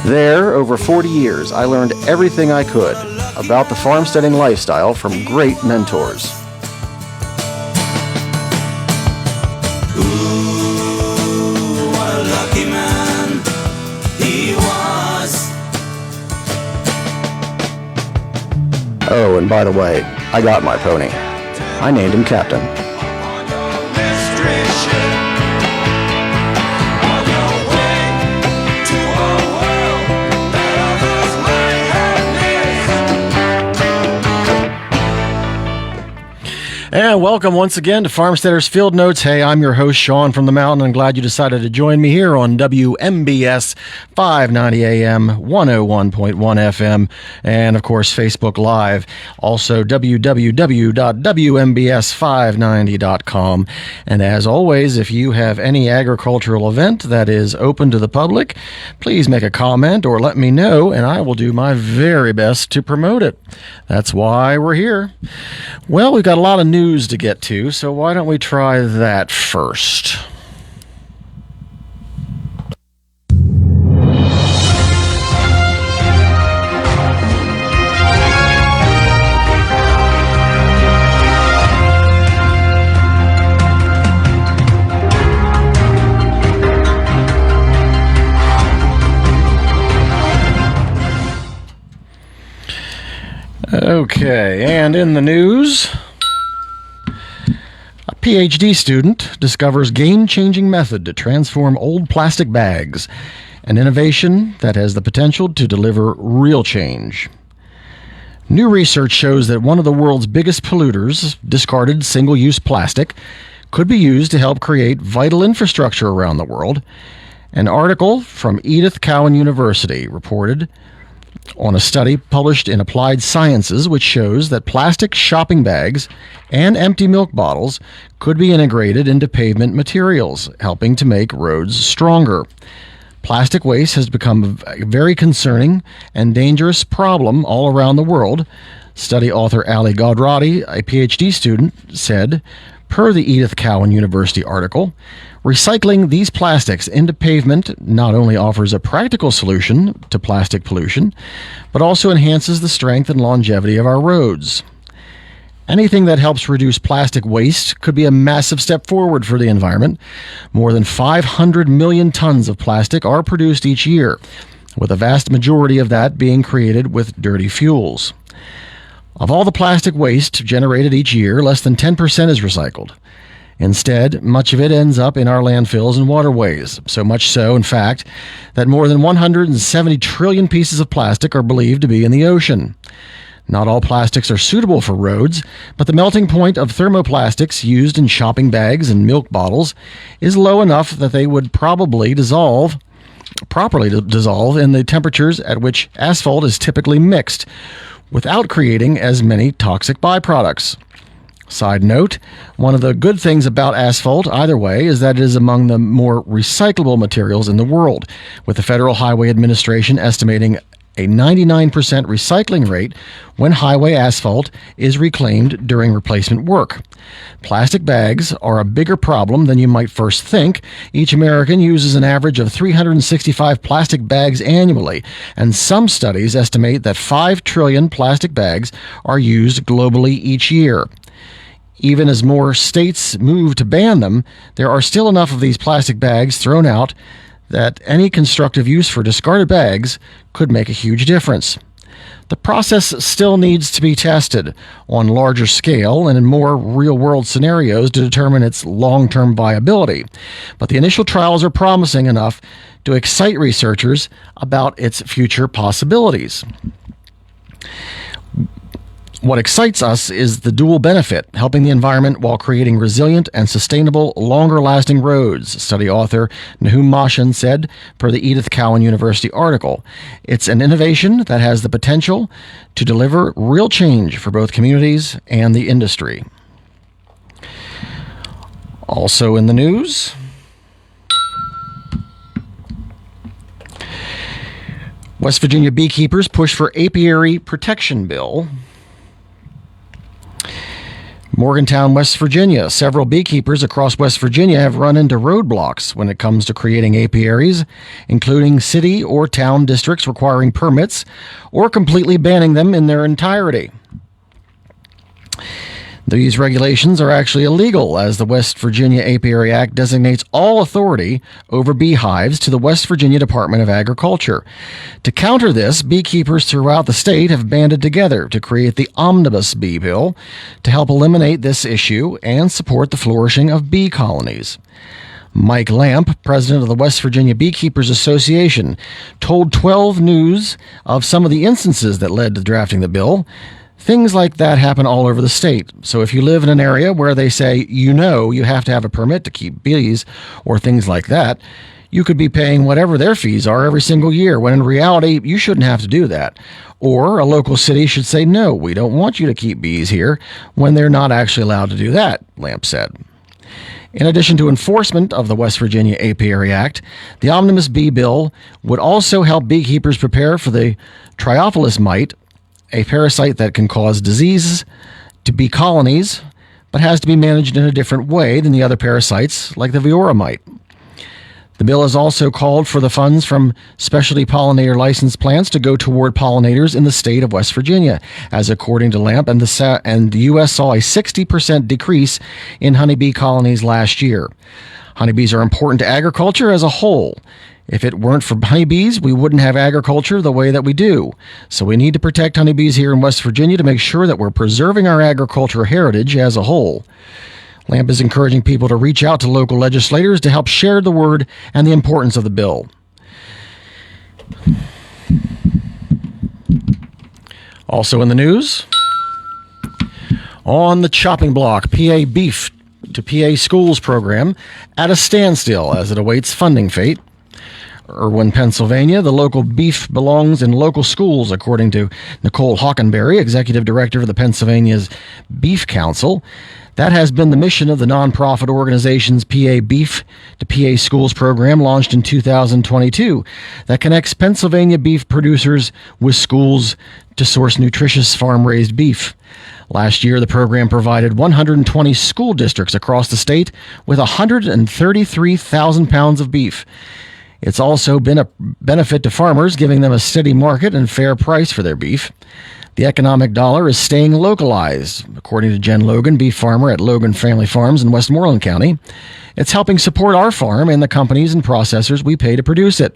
There, over 40 years, I learned everything I could about the farmsteading lifestyle from great mentors. Ooh, what a lucky man he was. Oh, and by the way, I got my pony. I named him Captain. And welcome once again to Farmsteader's Field Notes. Hey, I'm your host, Sean from the Mountain. I'm glad you decided to join me here on WMBS 590 AM, 101.1 FM, and of course, Facebook Live. Also, www.wmbs590.com. And as always, if you have any agricultural event that is open to the public, please make a comment or let me know, and I will do my very best to promote it. That's why we're here. Well, we've got a lot of news to get to, so why don't we try that first? Okay, and in the news, a PhD student discovers game-changing method to transform old plastic bags, an innovation that has the potential to deliver real change. New research shows that one of the world's biggest polluters, discarded single-use plastic, could be used to help create vital infrastructure around the world. An article from Edith Cowan University reported on a study published in Applied Sciences, which shows that plastic shopping bags and empty milk bottles could be integrated into pavement materials, helping to make roads stronger. Plastic waste has become a very concerning and dangerous problem all around the world. Study author Ali Gaudrati, a PhD student, said, per the Edith Cowan University article, recycling these plastics into pavement not only offers a practical solution to plastic pollution, but also enhances the strength and longevity of our roads. Anything that helps reduce plastic waste could be a massive step forward for the environment. More than 500 million tons of plastic are produced each year, with a vast majority of that being created with dirty fuels. Of all the plastic waste generated each year, less than 10% is recycled. Instead, much of it ends up in our landfills and waterways, so much so, in fact, that more than 170 trillion pieces of plastic are believed to be in the ocean. Not all plastics are suitable for roads, but the melting point of thermoplastics used in shopping bags and milk bottles is low enough that they would properly dissolve in the temperatures at which asphalt is typically mixed, without creating as many toxic byproducts. Side note, one of the good things about asphalt, either way, is that it is among the more recyclable materials in the world, with the Federal Highway Administration estimating a 99% recycling rate when highway asphalt is reclaimed during replacement work. Plastic bags are a bigger problem than you might first think. Each American uses an average of 365 plastic bags annually, and some studies estimate that 5 trillion plastic bags are used globally each year. Even as more states move to ban them, there are still enough of these plastic bags thrown out that any constructive use for discarded bags could make a huge difference. The process still needs to be tested on larger scale and in more real-world scenarios to determine its long-term viability, but the initial trials are promising enough to excite researchers about its future possibilities. What excites us is the dual benefit, helping the environment while creating resilient and sustainable, longer-lasting roads, study author Nahum Mashan said, per the Edith Cowan University article. It's an innovation that has the potential to deliver real change for both communities and the industry. Also in the news, West Virginia beekeepers push for apiary protection bill. Morgantown, West Virginia. Several beekeepers across West Virginia have run into roadblocks when it comes to creating apiaries, including city or town districts requiring permits or completely banning them in their entirety. These regulations are actually illegal, as the West Virginia Apiary Act designates all authority over beehives to the West Virginia Department of Agriculture. To counter this, beekeepers throughout the state have banded together to create the Omnibus Bee Bill to help eliminate this issue and support the flourishing of bee colonies. Mike Lamp, president of the West Virginia Beekeepers Association, told 12 News of some of the instances that led to drafting the bill. Things like that happen all over the state. So if you live in an area where they say, you have to have a permit to keep bees or things like that, you could be paying whatever their fees are every single year, when in reality, you shouldn't have to do that. Or a local city should say, no, we don't want you to keep bees here, when they're not actually allowed to do that, Lamp said. In addition to enforcement of the West Virginia Apiary Act, the Omnibus Bee Bill would also help beekeepers prepare for the Triophilus mite, a parasite that can cause diseases to bee colonies, but has to be managed in a different way than the other parasites, like the Viora mite. The bill has also called for the funds from specialty pollinator license plants to go toward pollinators in the state of West Virginia, as according to Lamp, and the U.S. saw a 60% decrease in honeybee colonies last year. Honeybees are important to agriculture as a whole. If it weren't for honeybees, we wouldn't have agriculture the way that we do. So we need to protect honeybees here in West Virginia to make sure that we're preserving our agricultural heritage as a whole. Lamp is encouraging people to reach out to local legislators to help share the word and the importance of the bill. Also in the news, on the chopping block, PA Beef to PA Schools program at a standstill as it awaits funding fate. Irwin, Pennsylvania, the local beef belongs in local schools, according to Nicole Hockenberry, executive director of the Pennsylvania's Beef Council. That has been the mission of the nonprofit organization's PA Beef to PA Schools program, launched in 2022, that connects Pennsylvania beef producers with schools to source nutritious farm-raised beef. Last year, the program provided 120 school districts across the state with 133,000 pounds of beef. It's also been a benefit to farmers, giving them a steady market and fair price for their beef. The economic dollar is staying localized, according to Jen Logan, beef farmer at Logan Family Farms in Westmoreland County. It's helping support our farm and the companies and processors we pay to produce it,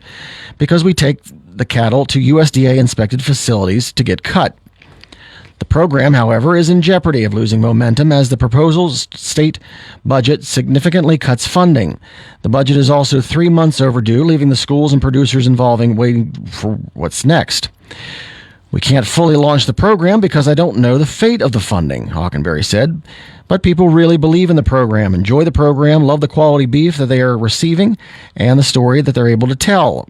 because we take the cattle to USDA-inspected facilities to get cut. The program, however, is in jeopardy of losing momentum as the proposal's state budget significantly cuts funding. The budget is also 3 months overdue, leaving the schools and producers involved waiting for what's next. We can't fully launch the program because I don't know the fate of the funding, Hockenberry said. But people really believe in the program, enjoy the program, love the quality beef that they are receiving, and the story that they're able to tell.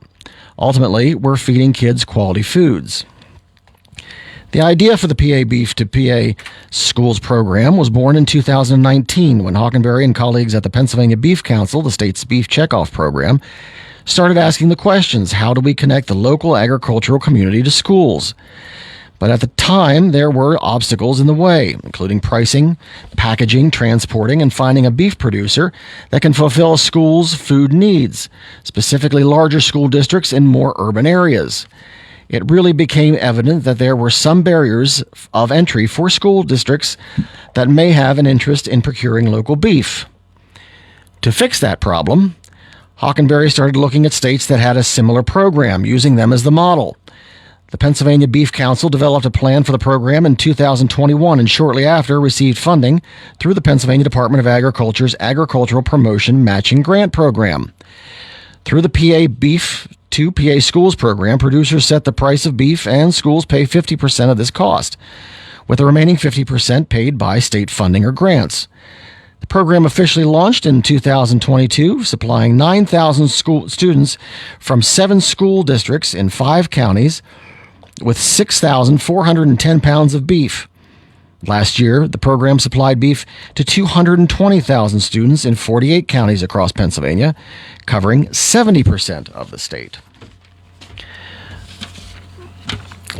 Ultimately, we're feeding kids quality foods. The idea for the PA Beef to PA Schools program was born in 2019 when Hockenberry and colleagues at the Pennsylvania Beef Council, the state's beef checkoff program, started asking the questions, how do we connect the local agricultural community to schools? But at the time, there were obstacles in the way, including pricing, packaging, transporting, and finding a beef producer that can fulfill a school's food needs, specifically larger school districts in more urban areas. It really became evident that there were some barriers of entry for school districts that may have an interest in procuring local beef. To fix that problem, Hockenberry started looking at states that had a similar program, using them as the model. The Pennsylvania Beef Council developed a plan for the program in 2021 and shortly after received funding through the Pennsylvania Department of Agriculture's Agricultural Promotion Matching Grant Program. Through the PA Beef to PA Schools program, producers set the price of beef and schools pay 50% of this cost, with the remaining 50% paid by state funding or grants. The program officially launched in 2022, supplying 9,000 students from 7 school districts in 5 counties with 6,410 pounds of beef. Last year, the program supplied beef to 220,000 students in 48 counties across Pennsylvania, covering 70% of the state.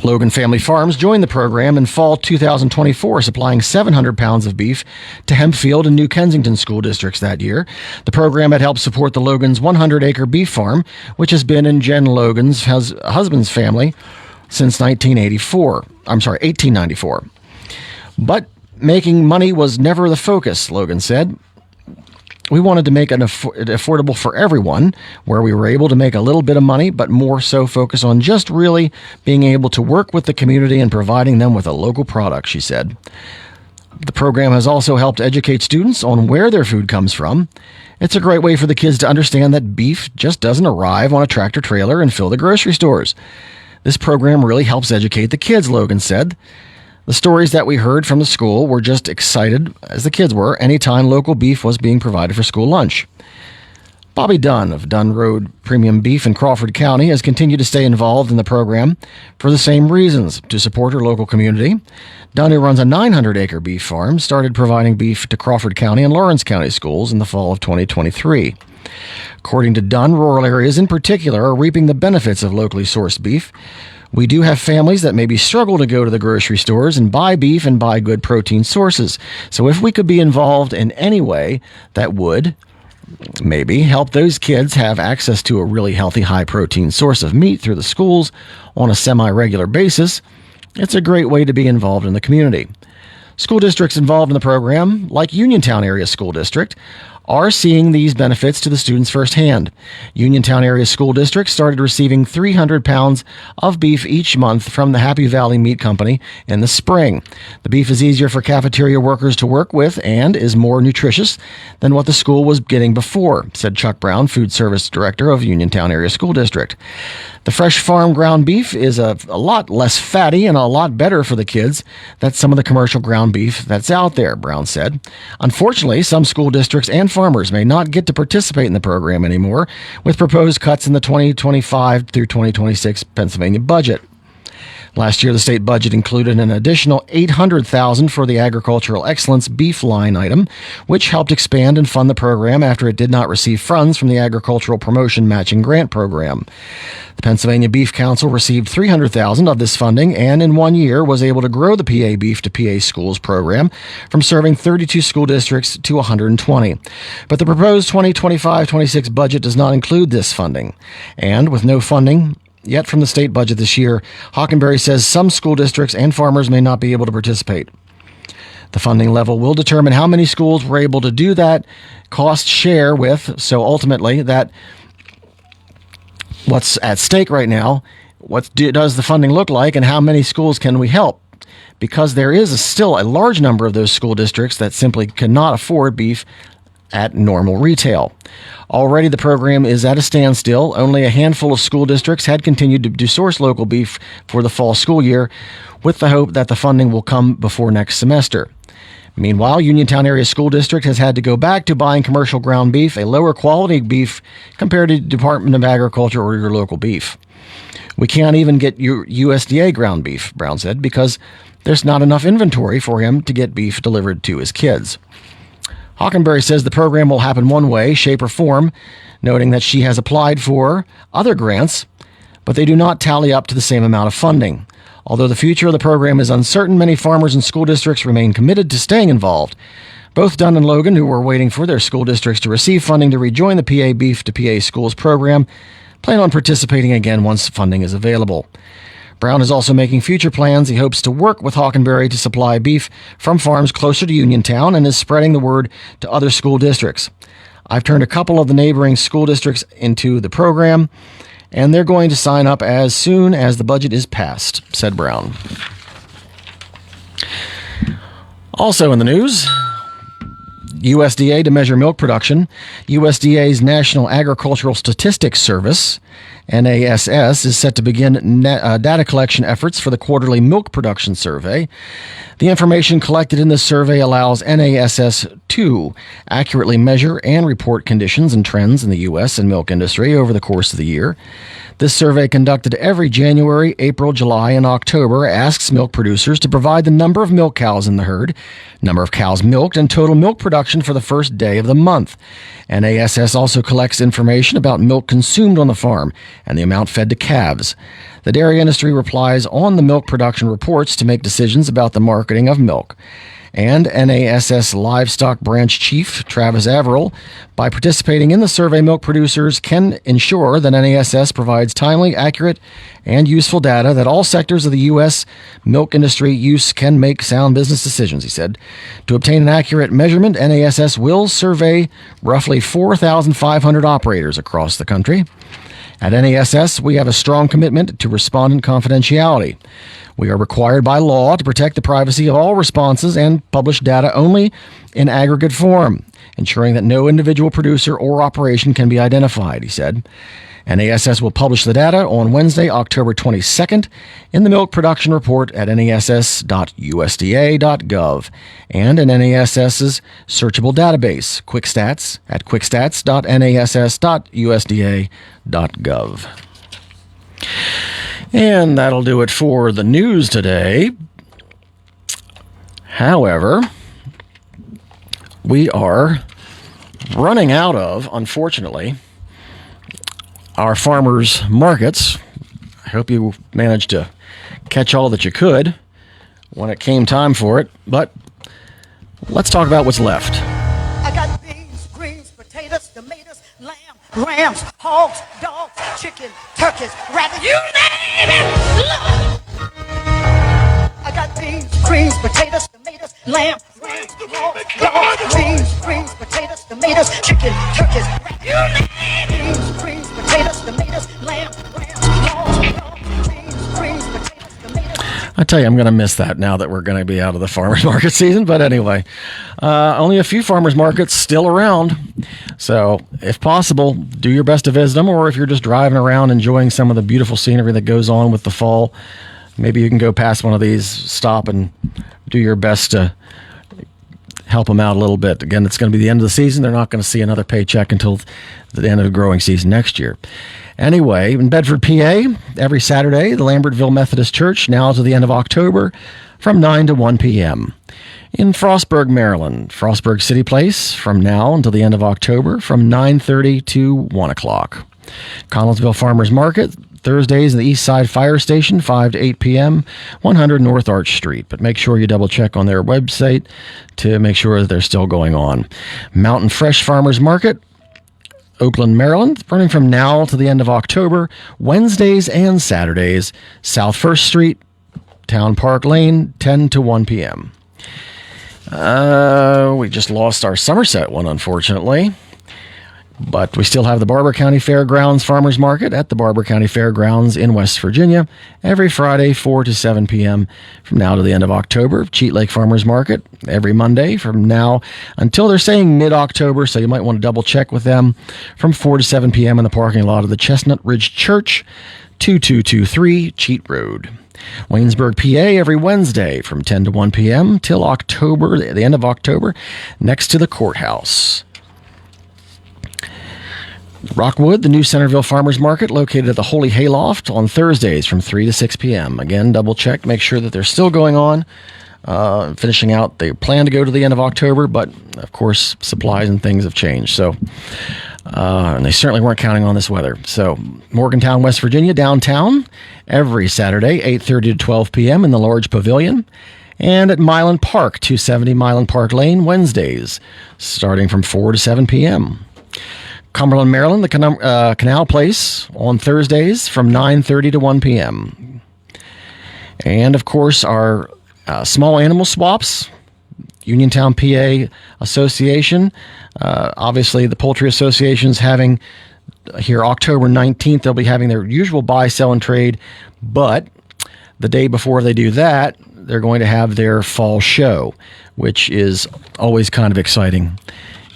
Logan Family Farms joined the program in fall 2024, supplying 700 pounds of beef to Hempfield and New Kensington school districts that year. The program had helped support the Logan's 100-acre beef farm, which has been in Jen Logan's husband's family since 1894. But making money was never the focus, Logan said. We wanted to make it affordable for everyone, where we were able to make a little bit of money, but more so focus on just really being able to work with the community and providing them with a local product, she said. The program has also helped educate students on where their food comes from. It's a great way for the kids to understand that beef just doesn't arrive on a tractor trailer and fill the grocery stores. This program really helps educate the kids, Logan said. The stories that we heard from the school were just excited, as the kids were, anytime local beef was being provided for school lunch. Bobby Dunn of Dunn Road Premium Beef in Crawford County has continued to stay involved in the program for the same reasons, to support her local community. Dunn, who runs a 900-acre beef farm, started providing beef to Crawford County and Lawrence County schools in the fall of 2023. According to Dunn, rural areas in particular are reaping the benefits of locally sourced beef. We do have families that maybe struggle to go to the grocery stores and buy beef and buy good protein sources. So if we could be involved in any way that would maybe help those kids have access to a really healthy, high-protein source of meat through the schools on a semi-regular basis, it's a great way to be involved in the community. School districts involved in the program, like Uniontown Area School District, are seeing these benefits to the students firsthand. Uniontown Area School District started receiving 300 pounds of beef each month from the Happy Valley Meat Company in the spring. The beef is easier for cafeteria workers to work with and is more nutritious than what the school was getting before, said Chuck Brown, Food Service Director of Uniontown Area School District. The fresh farm ground beef is a lot less fatty and a lot better for the kids than some of the commercial ground beef that's out there, Brown said. Unfortunately, some school districts and farmers may not get to participate in the program anymore, with proposed cuts in the 2025 through 2026 Pennsylvania budget. Last year, the state budget included an additional $800,000 for the Agricultural Excellence Beef line item, which helped expand and fund the program after it did not receive funds from the Agricultural Promotion Matching Grant Program. The Pennsylvania Beef Council received $300,000 of this funding and in 1 year was able to grow the PA Beef to PA Schools program from serving 32 school districts to 120. But the proposed 2025-26 budget does not include this funding. And with no funding yet from the state budget this year, Hockenberry says some school districts and farmers may not be able to participate. The funding level will determine how many schools were able to do that cost share with, so ultimately that what's at stake right now, does the funding look like and how many schools can we help? Because there is still a large number of those school districts that simply cannot afford beef at normal retail. Already the program is at a standstill. Only a handful of school districts had continued to source local beef for the fall school year, with the hope that the funding will come before next semester. Meanwhile, Uniontown Area School District has had to go back to buying commercial ground beef, a lower quality beef compared to the Department of Agriculture or your local beef. We can't even get your USDA ground beef, Brown said, because there's not enough inventory for him to get beef delivered to his kids. Hockenberry says the program will happen one way, shape, or form, noting that she has applied for other grants, but they do not tally up to the same amount of funding. Although the future of the program is uncertain, many farmers and school districts remain committed to staying involved. Both Dunn and Logan, who were waiting for their school districts to receive funding to rejoin the PA Beef to PA Schools program, plan on participating again once funding is available. Brown is also making future plans. He hopes to work with Hockenberry to supply beef from farms closer to Uniontown and is spreading the word to other school districts. I've turned a couple of the neighboring school districts into the program, and they're going to sign up as soon as the budget is passed, said Brown. Also in the news, USDA to measure milk production. USDA's National Agricultural Statistics Service, NASS, is set to begin data collection efforts for the quarterly milk production survey. The information collected in this survey allows NASS to accurately measure and report conditions and trends in the U.S. and milk industry over the course of the year. This survey, conducted every January, April, July, and October, asks milk producers to provide the number of milk cows in the herd, number of cows milked, and total milk production for the first day of the month. NASS also collects information about milk consumed on the farm and the amount fed to calves. The dairy industry relies on the milk production reports to make decisions about the marketing of milk. And NASS Livestock Branch Chief Travis Averill, by participating in the survey, milk producers can ensure that NASS provides timely, accurate, and useful data that all sectors of the U.S. milk industry use can make sound business decisions, he said. To obtain an accurate measurement, NASS will survey roughly 4,500 operators across the country. At NASS, we have a strong commitment to respondent confidentiality. We are required by law to protect the privacy of all responses and publish data only in aggregate form, ensuring that no individual producer or operation can be identified, he said. NASS will publish the data on Wednesday, October 22nd in the Milk Production Report at nass.usda.gov and in NASS's searchable database, QuickStats, at quickstats.nass.usda.gov. And that'll do it for the news today. However, we are running out of, unfortunately, our farmers' markets. I hope you managed to catch all that you could when it came time for it. But let's talk about what's left. I got beans, greens, potatoes, tomatoes, lamb, rams, hogs, dogs, chicken, turkeys, rabbits, you name it! Lord! I got beans, greens, potatoes, tomatoes, lamb, rams, hogs, dogs, beans, greens, potatoes, tomatoes, chicken, turkeys, rabbits, you name it! Beans, greens, potatoes, tomatoes, lamb, rams, hogs, dogs, beans, greens, potatoes, tomatoes. I tell you, I'm going to miss that now that we're going to be out of the farmers market season. But anyway, only a few farmers markets still around. So if possible, do your best to visit them. Or if you're just driving around enjoying some of the beautiful scenery that goes on with the fall, maybe you can go past one of these, stop and do your best to help them out a little bit. Again, it's going to be the end of the season. They're not going to see another paycheck until the end of the growing season next year. Anyway, in Bedford, PA, every Saturday, the Lambertville Methodist Church, now to the end of October, from 9 to 1 p.m. In Frostburg, Maryland, Frostburg City Place, from now until the end of October, from 9:30 to 1 o'clock. Collinsville Farmers Market, Thursdays at the East Side Fire Station, 5 to 8 p.m., 100 North Arch Street. But make sure you double check on their website to make sure that they're still going on. Mountain Fresh Farmers Market, Oakland, Maryland, running from now to the end of October, Wednesdays and Saturdays, South 1st Street, Town Park Lane, 10 to 1 p.m. We just lost our Somerset one, unfortunately. But we still have the Barber County Fairgrounds Farmers Market at the Barber County Fairgrounds in West Virginia every Friday, 4 to 7 p.m. from now to the end of October. Cheat Lake Farmers Market every Monday from now until they're saying mid-October, so you might want to double check with them, from 4 to 7 p.m. in the parking lot of the Chestnut Ridge Church, 2223 Cheat Road. Waynesburg, PA, every Wednesday from 10 to 1 p.m. till October, the end of October, next to the courthouse. Rockwood, the new Centerville Farmers Market, located at the Holy Hayloft on Thursdays from 3 to 6 p.m. Again, double check, make sure that they're still going on, finishing out. They plan to go to the end of October, but of course, supplies and things have changed. So, and they certainly weren't counting on this weather. So, Morgantown, West Virginia, downtown, every Saturday, 8:30 to 12 p.m. in the Large Pavilion. And at Milan Park, 270 Milan Park Lane, Wednesdays, starting from 4 to 7 p.m. Cumberland, Maryland, the Canal Place on Thursdays from 9:30 to 1 p.m. And, of course, our small animal swaps, Uniontown, PA Association. Obviously, the Poultry Association's having here October 19th. They'll be having their usual buy, sell, and trade. But the day before they do that, they're going to have their fall show, which is always kind of exciting.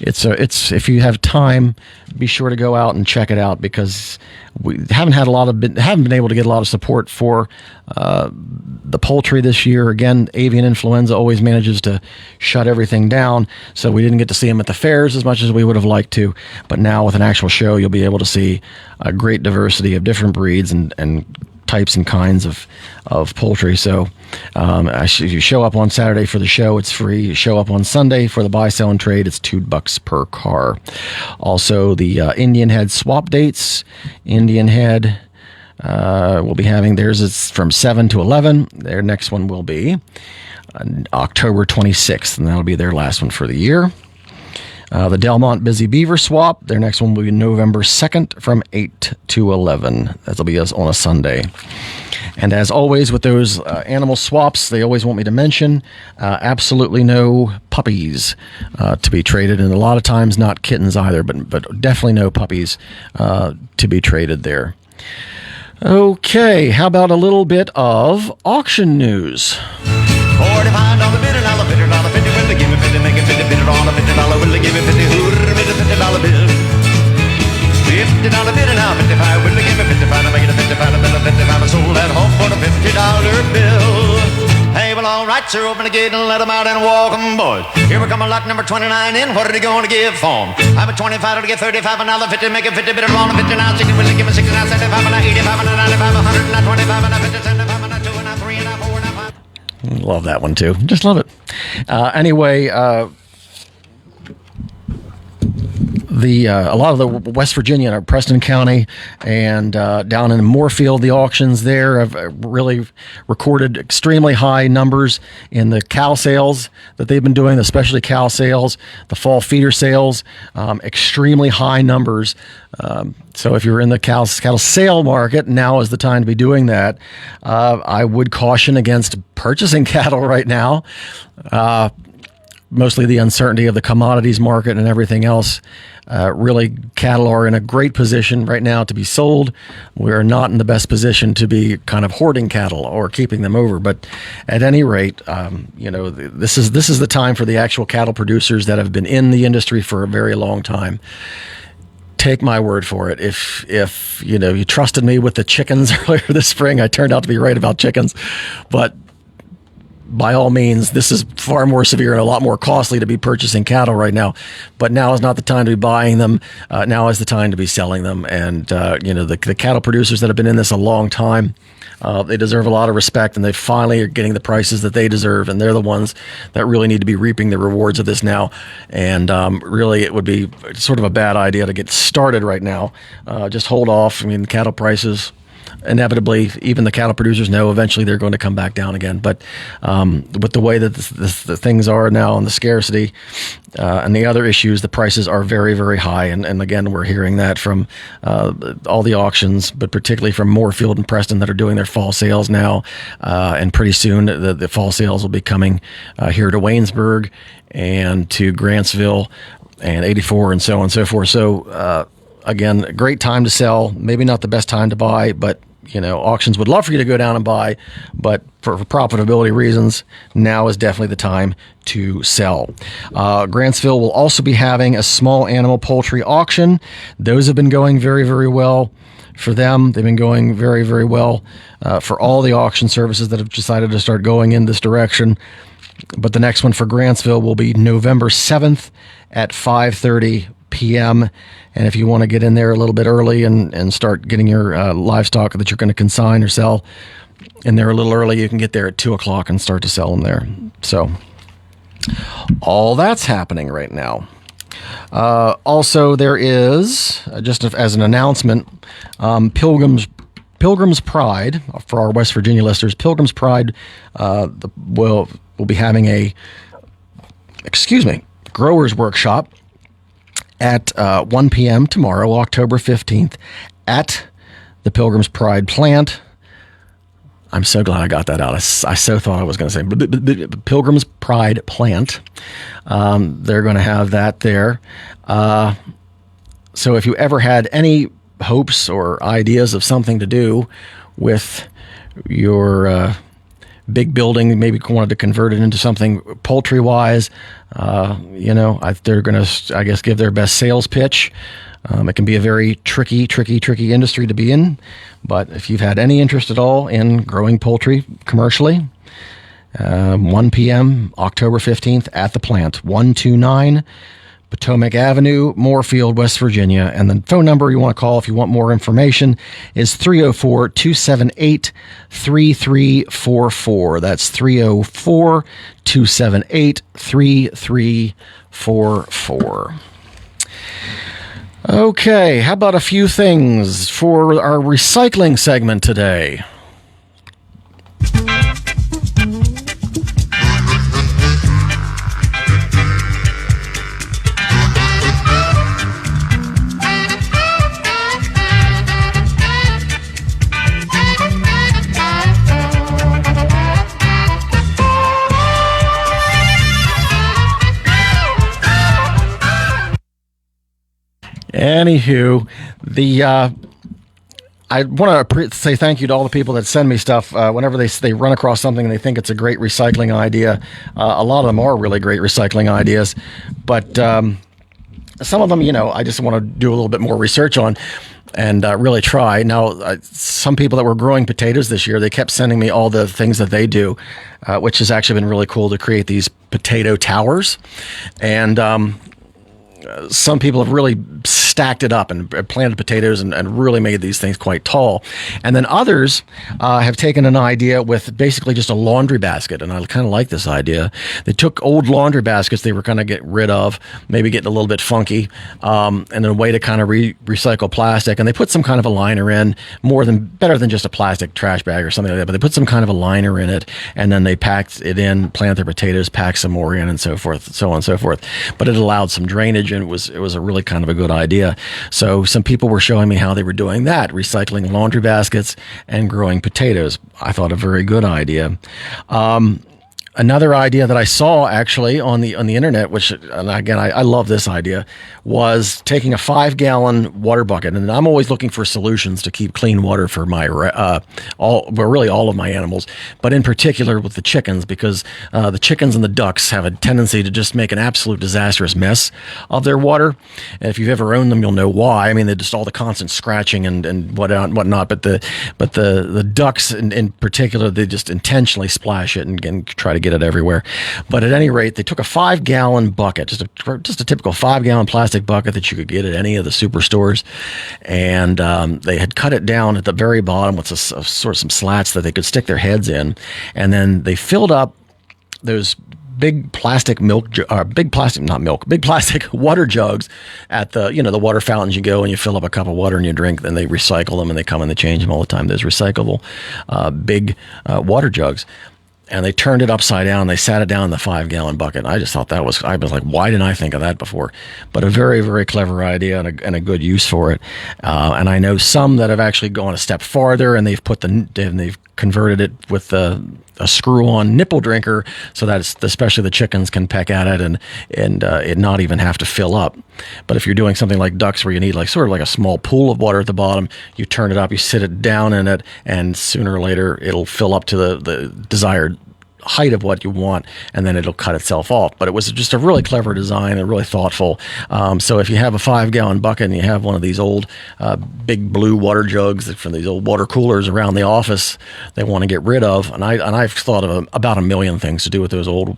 It's if you have time, be sure to go out and check it out, because we haven't been able to get a lot of support for the poultry this year. Again, avian influenza always manages to shut everything down, so we didn't get to see them at the fairs as much as we would have liked to. But now with an actual show, you'll be able to see a great diversity of different breeds and types and kinds of poultry. So you show up on Saturday for the show, it's free. You show up on Sunday for the buy, sell, and trade, it's $2 per car. Also, the Indian Head swap dates. Indian Head will be having theirs. It's from 7 to 11. Their next one will be October 26th, and that'll be their last one for the year. The Delmont Busy Beaver Swap, their next one will be November 2nd from 8 to 11. That'll be on a Sunday. And as always with those animal swaps, they always want me to mention absolutely no puppies to be traded, and a lot of times not kittens either, but definitely no puppies to be traded there. Okay, how about a little bit of auction news? $45 bidder, $50, will they give me 50, make it 50, bidder on a $50, will they give me 50, hooter, $50 bill. $50 bidder now, 55, will they give me 55, to make it a $55 bill, 55, I sold that home for the $50 bill. Hey, well, all right, sir, open the gate and let them out and walk 'em, boys. Here we come a lot number 29 in, what are they going to give for 'em? I'm at 25 to get 35, another 50, make it 50, bidder on a 59, 60, will they give me 69, 75, and 85, and 95, 100, and 25, and 50, 75, and 2, and 3, and 4, and 5. Love that one too. Just love it. Anyway, a lot of the West Virginia, Preston County, and down in Moorfield, the auctions there have really recorded extremely high numbers in the cow sales that they've been doing, especially cow sales, the fall feeder sales, extremely high numbers. So if you're in the cattle sale market, now is the time to be doing that. I would caution against purchasing cattle right now. Mostly the uncertainty of the commodities market and everything else. Really, cattle are in a great position right now to be sold. We're not in the best position to be kind of hoarding cattle or keeping them over. But at any rate, this is the time for the actual cattle producers that have been in the industry for a very long time. Take my word for it. If you trusted me with the chickens earlier this spring, I turned out to be right about chickens. But by all means, this is far more severe and a lot more costly to be purchasing cattle right now. But now is not the time to be buying them. Now is the time to be selling them. And, the cattle producers that have been in this a long time, they deserve a lot of respect, and they finally are getting the prices that they deserve. And they're the ones that really need to be reaping the rewards of this now. And really, it would be sort of a bad idea to get started right now. Just hold off. I mean, cattle prices, inevitably, even the cattle producers know eventually they're going to come back down again. But with the way that the things are now and the scarcity and the other issues, the prices are very, very high. And again, we're hearing that from all the auctions, but particularly from Moorfield and Preston that are doing their fall sales now. And pretty soon the fall sales will be coming here to Waynesburg and to Grantsville and 84 and so on and so forth. So again, a great time to sell. Maybe not the best time to buy, but auctions would love for you to go down and buy, but for profitability reasons, now is definitely the time to sell. Grantsville will also be having a small animal poultry auction. Those have been going very, very well for them. They've been going very, very well for all the auction services that have decided to start going in this direction. But the next one for Grantsville will be November 7th at 5:30 p.m. And if you want to get in there a little bit early and start getting your livestock that you're going to consign or sell in there a little early, you can get there at 2 o'clock and start to sell them there. So all that's happening right now. Also, there is, just as an announcement, Pilgrim's Pride, for our West Virginia listeners, Pilgrim's Pride will be having a growers workshop at 1 p.m. tomorrow, October 15th, at the Pilgrim's Pride plant. I'm so glad I got that out. I so thought I was going to say Pilgrim's Pride plant. They're going to have that there. So if you ever had any hopes or ideas of something to do with your big building, maybe wanted to convert it into something poultry-wise, they're going to, I guess, give their best sales pitch. It can be a very tricky industry to be in, but if you've had any interest at all in growing poultry commercially, 1 p.m., October 15th at the plant, 129 Potomac Avenue, Moorfield, West Virginia. And the phone number you want to call if you want more information is 304-278-3344. That's 304-278-3344. Okay, how about a few things for our recycling segment today? Anywho, I want to say thank you to all the people that send me stuff whenever they run across something and they think it's a great recycling idea. A lot of them are really great recycling ideas, but some of them, I just want to do a little bit more research on and really try. Now, some people that were growing potatoes this year, they kept sending me all the things that they do, which has actually been really cool to create these potato towers. And some people have really stacked it up and planted potatoes and really made these things quite tall. And then others have taken an idea with basically just a laundry basket. And I kind of like this idea. They took old laundry baskets they were going to get rid of, maybe getting a little bit funky, and a way to kind of recycle plastic. And they put some kind of a liner in, better than just a plastic trash bag or something like that. But they put some kind of a liner in it, and then they packed it in, planted their potatoes, packed some more in, and so forth, so on and so forth. But it allowed some drainage, and it was a really kind of a good idea. So some people were showing me how they were doing that, recycling laundry baskets and growing potatoes. I thought a very good idea. Another idea that I saw actually on the internet, which, and again, I love this idea, was taking a 5-gallon water bucket. And I'm always looking for solutions to keep clean water for my all of my animals, but in particular with the chickens, because the chickens and the ducks have a tendency to just make an absolute disastrous mess of their water. And if you've ever owned them, you'll know why. I mean, they just all the constant scratching and whatnot. But the ducks in particular, they just intentionally splash it and try to get it everywhere. But at any rate, they took a 5-gallon bucket, just a typical 5-gallon plastic bucket that you could get at any of the superstores, and they had cut it down at the very bottom with sort of some slats that they could stick their heads in, and then they filled up those big plastic big plastic water jugs at the water fountains. You go and you fill up a cup of water and you drink, then they recycle them and they come and they change them all the time. Those recyclable big water jugs. And they turned it upside down. They sat it down in the 5-gallon bucket. I just thought I was like, why didn't I think of that before? But a very, very clever idea and a good use for it. And I know some that have actually gone a step farther and they've converted it with a screw-on nipple drinker so that especially the chickens can peck at it and it not even have to fill up. But if you're doing something like ducks where you need sort of like a small pool of water at the bottom, you turn it up, you sit it down in it, and sooner or later it'll fill up to the desired height of what you want, and then it'll cut itself off. But it was just a really clever design and really thoughtful. So if you have a 5-gallon bucket and you have one of these old big blue water jugs from these old water coolers around the office they want to get rid of, and I've thought of about a million things to do with those old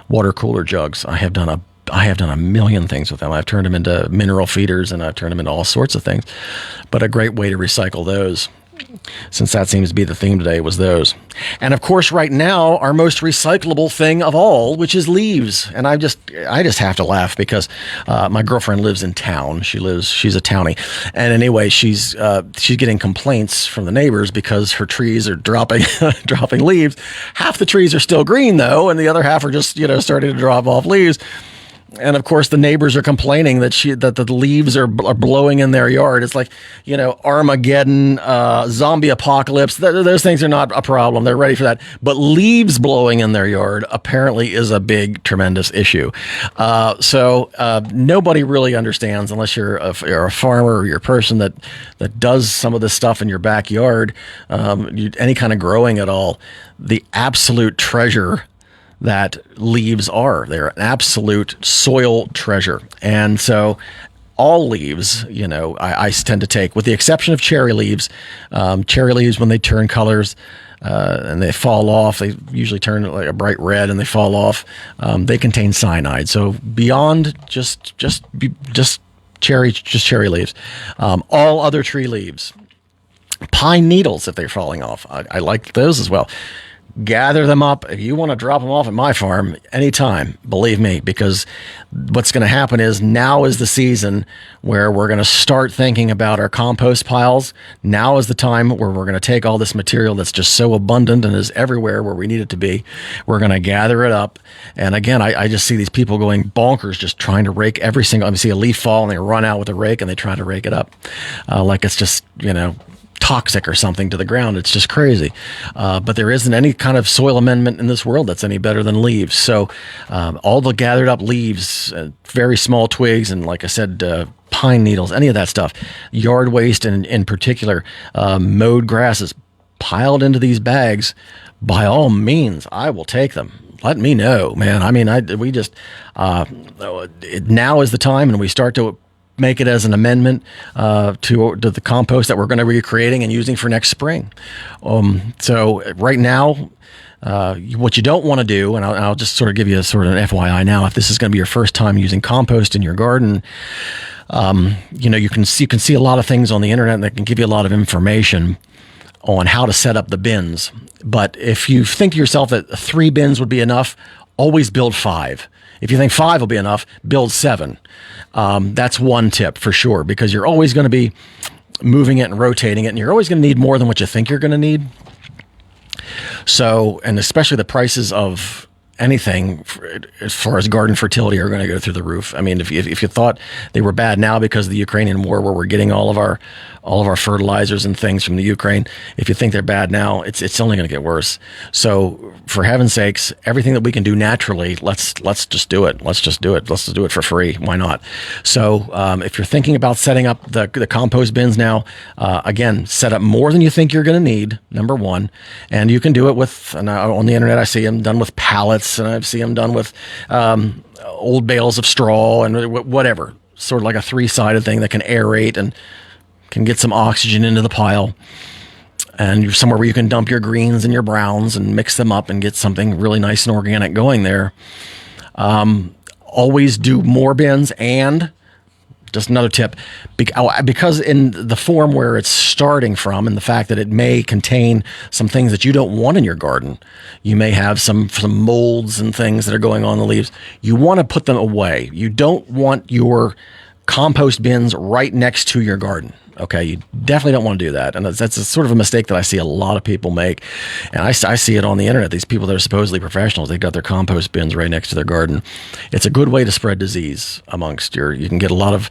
water cooler jugs. I have done a million things with them. I've turned them into mineral feeders and I've turned them into all sorts of things. But a great way to recycle those, since that seems to be the theme today, was those. And of course, right now, our most recyclable thing of all, which is leaves. And I just have to laugh because my girlfriend lives in town. She's a townie. And anyway, she's getting complaints from the neighbors because her trees are dropping leaves. Half the trees are still green though, and the other half are just, starting to drop off leaves. And of course, the neighbors are complaining that the leaves are blowing in their yard. It's like, Armageddon, zombie apocalypse. Those things are not a problem. They're ready for that. But leaves blowing in their yard apparently is a big, tremendous issue. So nobody really understands, unless you're a farmer or you're a person that does some of this stuff in your backyard, any kind of growing at all, the absolute treasure that leaves are. They're an absolute soil treasure. And so all leaves, I tend to take, with the exception of cherry leaves. Cherry leaves, when they turn colors and they fall off, they usually turn like a bright red and they fall off. They contain cyanide. So beyond just cherry leaves, all other tree leaves, pine needles, if they're falling off, I like those as well. gather them up. If you want to drop them off at my farm anytime, believe me, because what's going to happen is now is the season where we're going to start thinking about our compost piles. Now is the time where we're going to take all this material that's just so abundant and is everywhere where we need it to be. We're going to gather it up. And again, I just see these people going bonkers, just trying to rake every single, I see a leaf fall and they run out with a rake and they try to rake it up. Like it's just, toxic or something to the ground. It's just crazy. But there isn't any kind of soil amendment in this world that's any better than leaves. So all the gathered up leaves, very small twigs, and like I said, pine needles, any of that stuff, yard waste in particular, mowed grasses, piled into these bags, by all means, I will take them. Let me know, man. I mean, now is the time, and we start to make it as an amendment to the compost that we're going to be creating and using for next spring. So right now, what you don't want to do, and I'll just sort of give you an FYI now, if this is going to be your first time using compost in your garden, you can see a lot of things on the internet that can give you a lot of information on how to set up the bins. But if you think to yourself that 3 bins would be enough, always build 5. If you think 5 will be enough, build 7. That's one tip for sure, because you're always going to be moving it and rotating it, and you're always going to need more than what you think you're going to need. So, and especially the prices of anything as far as garden fertility are going to go through the roof. I mean, if you thought they were bad now because of the Ukrainian war, where we're getting all of our fertilizers and things from the Ukraine, if you think they're bad now, it's only going to get worse. So for heaven's sakes, everything that we can do naturally, let's just do it. Let's just do it. Let's just do it for free. Why not? So if you're thinking about setting up the compost bins now, again, set up more than you think you're going to need, number one. And you can do it with, and on the internet, I see them done with pallets, and I see them done with old bales of straw and whatever, sort of like a 3-sided thing that can aerate and can get some oxygen into the pile, and somewhere where you can dump your greens and your browns and mix them up and get something really nice and organic going there. Always do more bins. And just another tip, because in the form where it's starting from, and the fact that it may contain some things that you don't want in your garden, you may have some molds and things that are going on in the leaves. You want to put them away. You don't want your compost bins right next to your garden. Okay, you definitely don't want to do that. And that's a sort of a mistake that I see a lot of people make. And I see it on the internet. These people that are supposedly professionals, they've got their compost bins right next to their garden. It's a good way to spread disease amongst you can get a lot of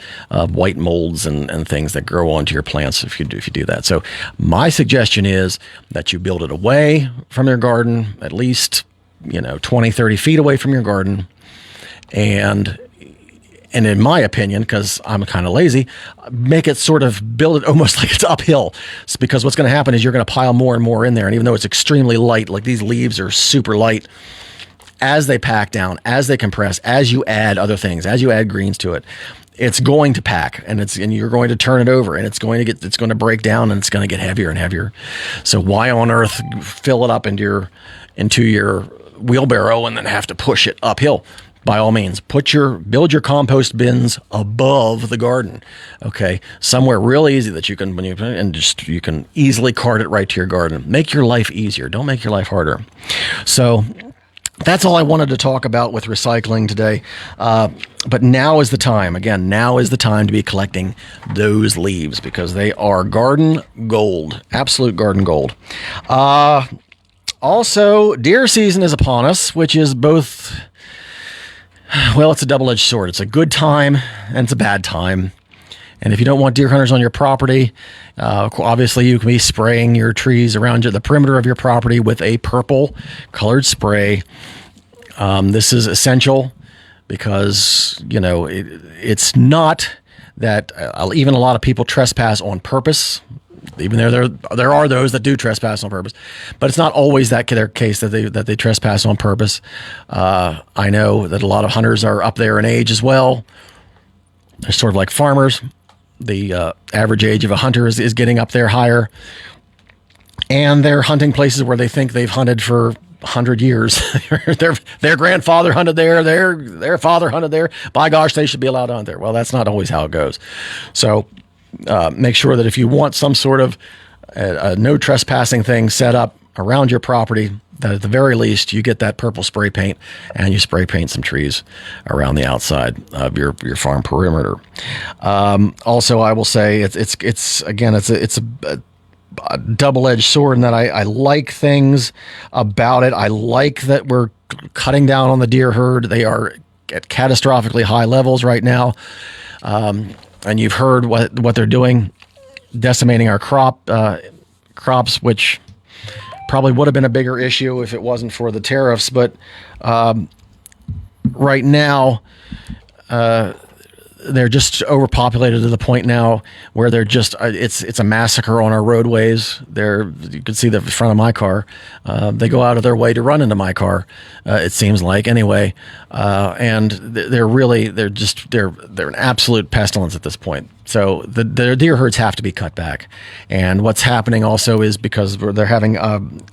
white molds and things that grow onto your plants if you do that. So my suggestion is that you build it away from your garden, at least 20, 30 feet away from your garden. And in my opinion, because I'm kind of lazy, build it almost like it's uphill. It's because what's going to happen is you're going to pile more and more in there. And even though it's extremely light, like these leaves are super light, as they pack down, as they compress, as you add other things, as you add greens to it, it's going to pack, and you're going to turn it over, and it's going to break down, and it's going to get heavier and heavier. So why on earth fill it up into your wheelbarrow and then have to push it uphill? By all means, build your compost bins above the garden. Okay, somewhere real easy that you can you can easily cart it right to your garden. Make your life easier. Don't make your life harder. So that's all I wanted to talk about with recycling today. But now is the time. Again, now is the time to be collecting those leaves, because they are garden gold, absolute garden gold. Also, deer season is upon us, which is both. Well, it's a double-edged sword. It's a good time and it's a bad time. And if you don't want deer hunters on your property, obviously you can be spraying your trees around the perimeter of your property with a purple colored spray. This is essential because, it's not that even a lot of people trespass on purpose. Even there are those that do trespass on purpose, but it's not always their case that they trespass on purpose. I know that a lot of hunters are up there in age as well. They're sort of like farmers. The average age of a hunter is getting up there higher, and they're hunting places where they think they've hunted for 100 years. Their grandfather hunted there. Their father hunted there. By gosh, they should be allowed to hunt there. Well, that's not always how it goes. So. Make sure that if you want some sort of no trespassing thing set up around your property, that at the very least you get that purple spray paint and you spray paint some trees around the outside of your farm perimeter. Also, I will say it's a double-edged sword in that I like things about it. I like that we're cutting down on the deer herd. They are at catastrophically high levels right now. And you've heard what they're doing, decimating our crops, which probably would have been a bigger issue if it wasn't for the tariffs. But right now, they're just overpopulated to the point now where they're just it's a massacre on our roadways. You can see the front of my car. They go out of their way to run into my car. It seems like anyway, and they're an absolute pestilence at this point. So the deer herds have to be cut back. And what's happening also is because they're having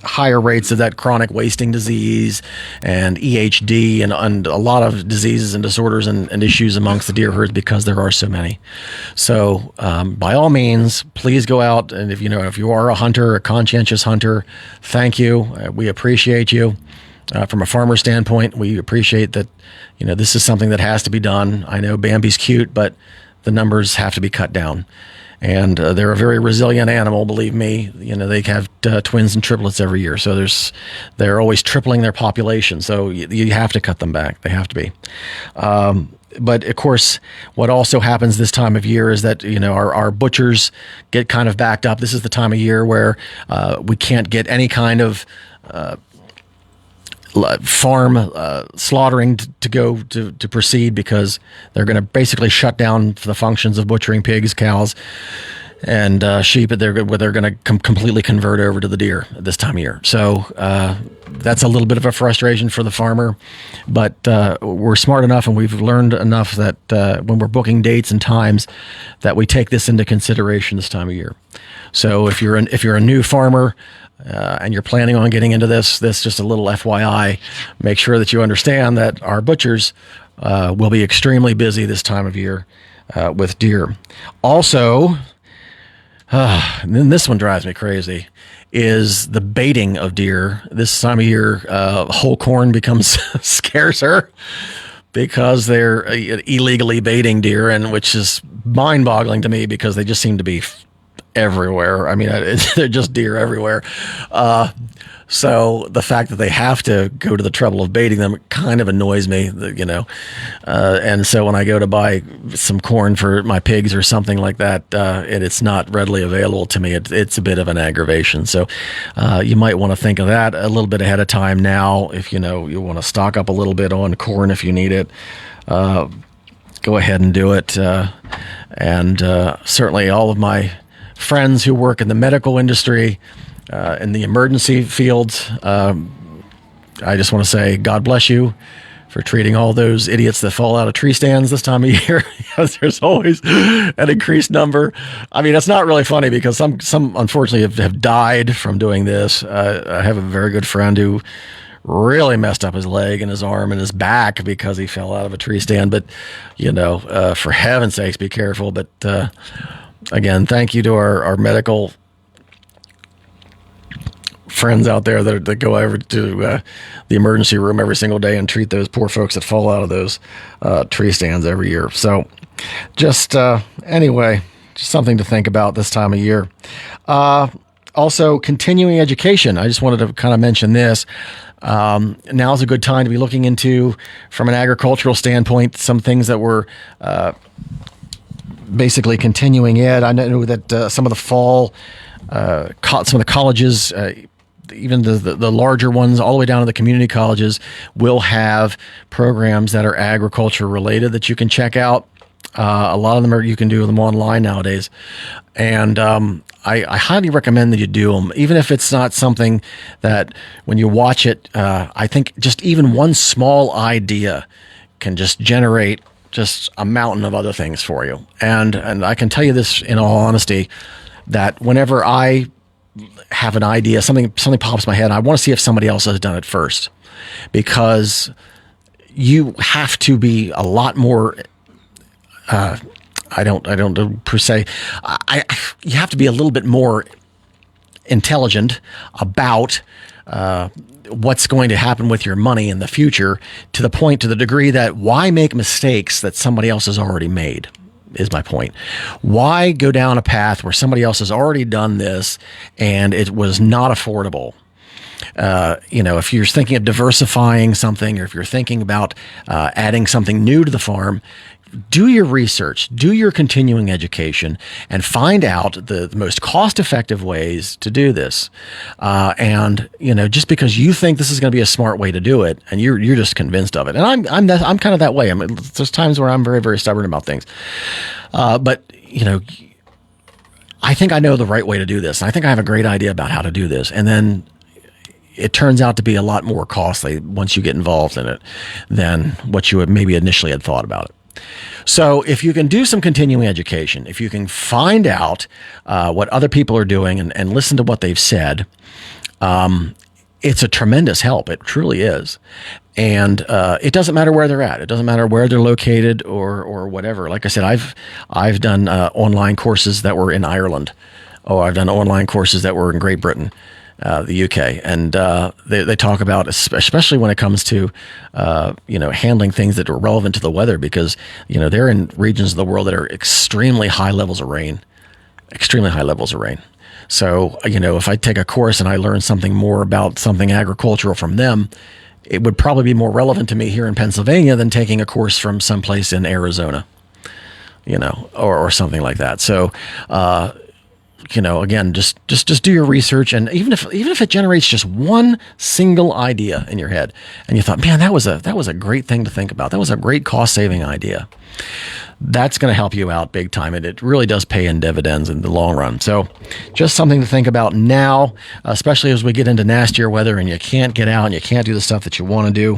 higher rates of that chronic wasting disease and EHD and a lot of diseases and disorders and issues amongst the deer herds because there are so many. So by all means, please go out. And if you are a hunter, a conscientious hunter, thank you. We appreciate you. From a farmer standpoint, we appreciate that, this is something that has to be done. I know Bambi's cute, but the numbers have to be cut down. And they're a very resilient animal, believe me. They have twins and triplets every year. So they're always tripling their population. So you have to cut them back. They have to be. But of course, what also happens this time of year is that, our butchers get kind of backed up. This is the time of year where we can't get any kind of farm slaughtering to go to proceed because they're going to basically shut down the functions of butchering pigs, cows, and sheep. They're going to completely convert over to the deer at this time of year. So that's a little bit of a frustration for the farmer, but we're smart enough and we've learned enough that when we're booking dates and times that we take this into consideration this time of year. So if you're a new farmer, and you're planning on getting into this just a little FYI, make sure that you understand that our butchers will be extremely busy this time of year with deer. Also, and then this one drives me crazy, is the baiting of deer. This time of year, whole corn becomes scarcer because they're illegally baiting deer, and which is mind-boggling to me because they just seem to be everywhere. I mean, they're just deer everywhere. So the fact that they have to go to the trouble of baiting them kind of annoys me, and so when I go to buy some corn for my pigs or something like that, and it's not readily available to me, it's a bit of an aggravation. So you might want to think of that a little bit ahead of time now. If you want to stock up a little bit on corn if you need it, go ahead and do it. And certainly all of my friends who work in the medical industry, in the emergency fields, I just want to say God bless you for treating all those idiots that fall out of tree stands this time of year. Because there's always an increased number. I mean, it's not really funny because some unfortunately have died from doing this. I have a very good friend who really messed up his leg and his arm and his back because he fell out of a tree stand. But, for heaven's sakes, be careful. But again, thank you to our medical friends out there that go over to the emergency room every single day and treat those poor folks that fall out of those tree stands every year. So just anyway, just something to think about this time of year. Also, continuing education. I just wanted to kind of mention this. Now's a good time to be looking into, from an agricultural standpoint, some things that were basically continuing ed. I know that some of the fall, some of the colleges, even the larger ones, all the way down to the community colleges, will have programs that are agriculture related that you can check out. A lot of them you can do them online nowadays. And I highly recommend that you do them, even if it's not something that when you watch it, I think just even one small idea can just generate just a mountain of other things for you. And I can tell you this in all honesty, that whenever I have an idea, something pops in my head, and I want to see if somebody else has done it first, because you have to be a lot more, I don't per se, you have to be a little bit more intelligent about what's going to happen with your money in the future, to the degree that why make mistakes that somebody else has already made, is my point. Why go down a path where somebody else has already done this and it was not affordable? If you're thinking of diversifying something, or if you're thinking about adding something new to the farm, do your research, do your continuing education, and find out the most cost-effective ways to do this. Just because you think this is going to be a smart way to do it, and you're just convinced of it. And I'm kind of that way. There's times where I'm very, very stubborn about things. But I think I know the right way to do this. I think I have a great idea about how to do this. And then it turns out to be a lot more costly once you get involved in it than what you had maybe initially had thought about it. So if you can do some continuing education, if you can find out what other people are doing and listen to what they've said, it's a tremendous help. It truly is. And it doesn't matter where they're at. It doesn't matter where they're located or whatever. Like I said, I've done online courses that were in Ireland. I've done online courses that were in Great Britain. The UK, and they talk about, especially when it comes to handling things that are relevant to the weather, because they're in regions of the world that are extremely high levels of rain. So if I take a course and I learn something more about something agricultural from them, it would probably be more relevant to me here in Pennsylvania than taking a course from someplace in Arizona, or something like that. So again, just do your research, and even if it generates just one single idea in your head, and you thought, man, that was a great thing to think about. That was a great cost saving idea. That's going to help you out big time, and it really does pay in dividends in the long run. So, just something to think about now, especially as we get into nastier weather and you can't get out and you can't do the stuff that you want to do.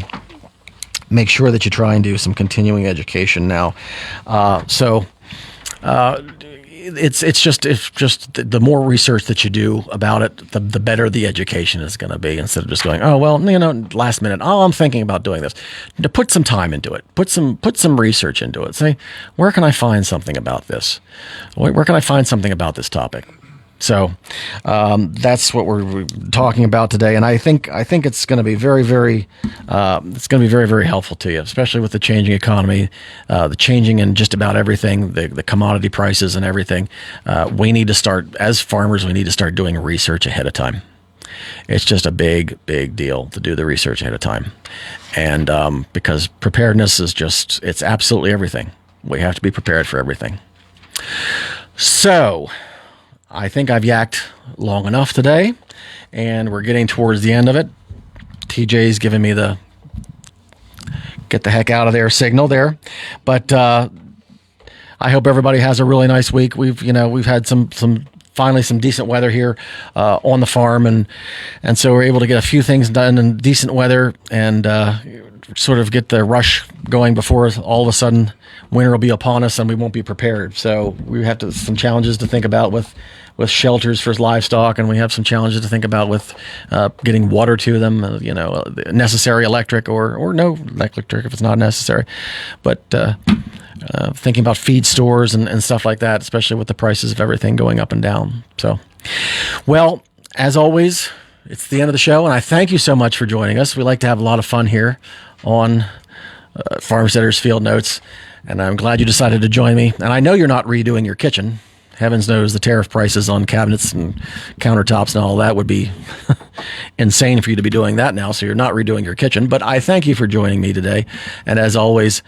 Make sure that you try and do some continuing education now. It's just the more research that you do about it, the better the education is going to be, instead of just going, last minute, I'm thinking about doing this. To put some time into it, put some research into it. Say, where can I find something about this? Where can I find something about this topic? So that's what we're talking about today, and I think it's going to be very, very very helpful to you, especially with the changing economy, the changing in just about everything, the commodity prices and everything. We need to start, as farmers, we need to start doing research ahead of time. It's just a big deal to do the research ahead of time, and because preparedness is it's absolutely everything. We have to be prepared for everything. So I think I've yacked long enough today, and we're getting towards the end of it. TJ's giving me the get the heck out of there signal there, but I hope everybody has a really nice week. We've had finally some decent weather here on the farm, and so we're able to get a few things done in decent weather and sort of get the rush going before all of a sudden winter will be upon us and we won't be prepared. So we have some challenges to think about with shelters for livestock, and we have some challenges to think about with getting water to them, necessary electric or no electric if it's not necessary, but thinking about feed stores and stuff like that, especially with the prices of everything going up and down. So, well, as always, it's the end of the show, and I thank you so much for joining us. We like to have a lot of fun here on Farmsteader's Field Notes, and I'm glad you decided to join me. And I know you're not redoing your kitchen. Heavens knows the tariff prices on cabinets and countertops and all that would be insane for you to be doing that now, so you're not redoing your kitchen. But I thank you for joining me today. And as always,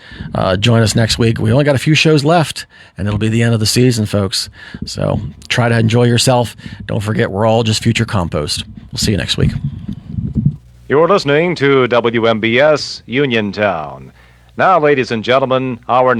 join us next week. We only got a few shows left, and it'll be the end of the season, folks. So try to enjoy yourself. Don't forget, we're all just future compost. We'll see you next week. You're listening to WMBS Uniontown. Now, ladies and gentlemen, our